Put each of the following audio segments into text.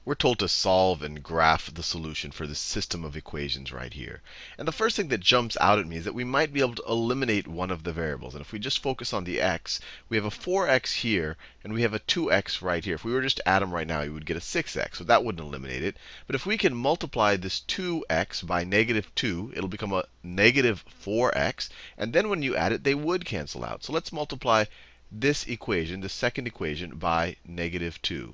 we're told to solve and graph the solution for this system of equations right here. And the first thing that jumps out at me is that we might be able to eliminate one of the variables. And if we just focus on the x, we have a 4x here, and we have a 2x right here. If we were just to add them right now, you would get a 6x. So that wouldn't eliminate it. But if we can multiply this 2x by negative 2, it'll become a negative 4x. And then when you add it, they would cancel out. So let's multiply this equation, the second equation, by negative 2.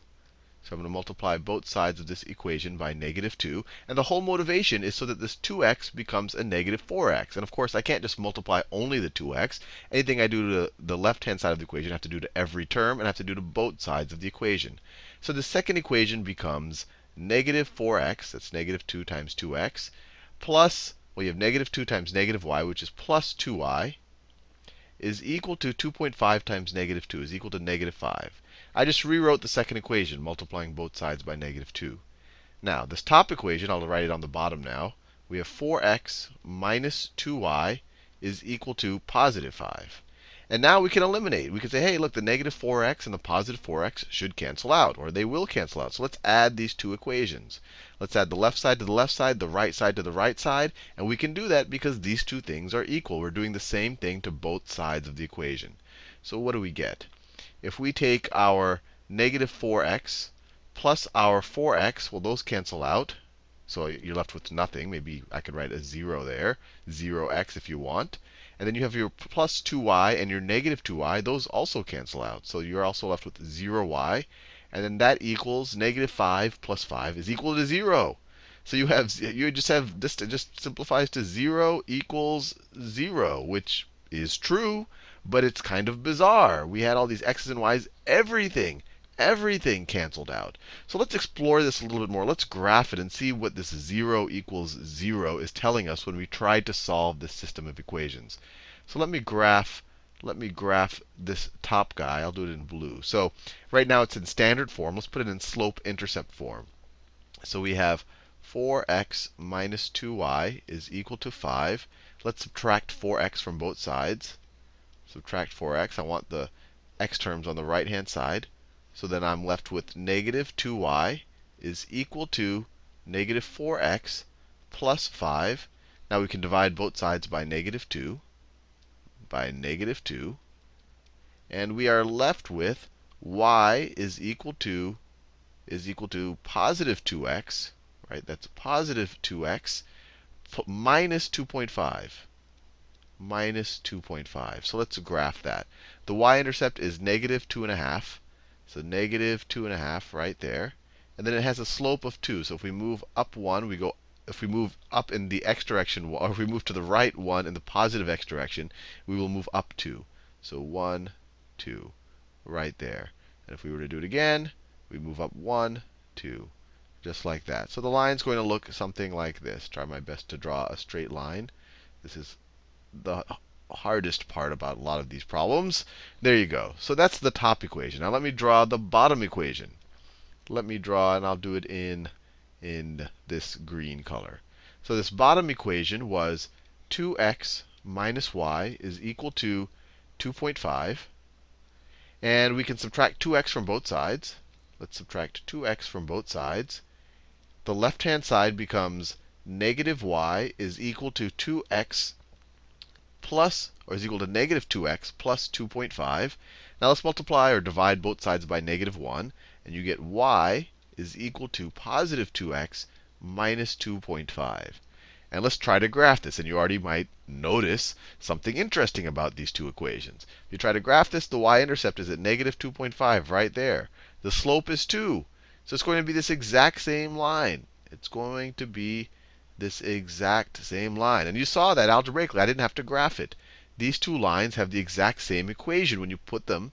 So I'm going to multiply both sides of this equation by negative 2. And the whole motivation is so that this 2x becomes a negative 4x. And of course, I can't just multiply only the 2x. Anything I do to the left-hand side of the equation, I have to do to every term, and I have to do to both sides of the equation. So the second equation becomes negative 4x, that's negative 2 times 2x, plus, well, you have negative 2 times negative y, which is plus 2y, is equal to 2.5 times negative 2 is equal to negative 5. I just rewrote the second equation, multiplying both sides by negative 2. Now, this top equation, I'll write it on the bottom now. We have 4x minus 2y is equal to positive 5. And now we can eliminate. We can say, hey, look, the negative 4x and the positive 4x should cancel out, or they will cancel out. So let's add these two equations. Let's add the left side to the left side, the right side to the right side. And we can do that because these two things are equal. We're doing the same thing to both sides of the equation. So what do we get? If we take our negative 4x plus our 4x, well, those cancel out. So you're left with nothing. Maybe I could write a 0 there, 0x if you want. And then you have your plus 2y and your negative 2y. Those also cancel out. So you're also left with 0y. And then that equals negative 5 plus 5 is equal to 0. So you just have this, it just simplifies to 0 equals 0, which is true, but it's kind of bizarre. We had all these x's and y's, everything canceled out. So let's explore this a little bit more. Let's graph it and see what this 0 equals 0 is telling us when we try to solve this system of equations. So let me graph this top guy. I'll do it in blue. So right now it's in standard form. Let's put it in slope-intercept form. So we have 4x minus 2y is equal to 5. Let's subtract 4x from both sides. Subtract 4x. I want the x terms on the right-hand side. So then I'm left with negative 2y is equal to negative 4x plus 5. Now we can divide both sides by negative 2. And we are left with y is equal to positive 2x, right? That's positive 2x minus 2.5. Minus 2.5. So let's graph that. The y-intercept is negative 2.5. So negative 2.5 right there. And then it has a slope of 2. So if we move up 1, we go. If we move up in the x direction, or if we move to the right 1 in the positive x direction, we will move up 2. So 1, 2, right there. And if we were to do it again, we move up 1, 2, just like that. So the line's going to look something like this. Try my best to draw a straight line. This is the hardest part about a lot of these problems. There you go. So that's the top equation. Now let me draw the bottom equation. Let me draw, and I'll do it in this green color. So this bottom equation was 2x minus y is equal to 2.5. And we can subtract 2x from both sides. Let's subtract 2x from both sides. The left-hand side becomes negative y is equal to 2x plus, or is equal to negative 2x plus 2.5. Now let's multiply or divide both sides by negative 1. And you get y is equal to positive 2x minus 2.5. And let's try to graph this. And you already might notice something interesting about these two equations. If you try to graph this, the y-intercept is at negative 2.5 right there. The slope is 2. So it's going to be this exact same line. It's going to be this exact same line. And you saw that algebraically. I didn't have to graph it. These two lines have the exact same equation when you put them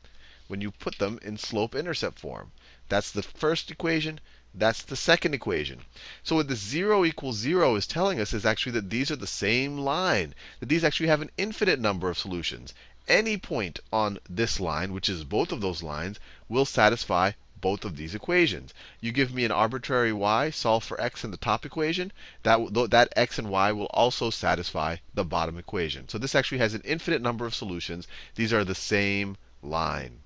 in slope-intercept form. That's the first equation. That's the second equation. So what this 0 equals 0 is telling us is actually that these are the same line, that these actually have an infinite number of solutions. Any point on this line, which is both of those lines, will satisfy both of these equations. You give me an arbitrary y, solve for x in the top equation, that x and y will also satisfy the bottom equation. So this actually has an infinite number of solutions. These are the same line.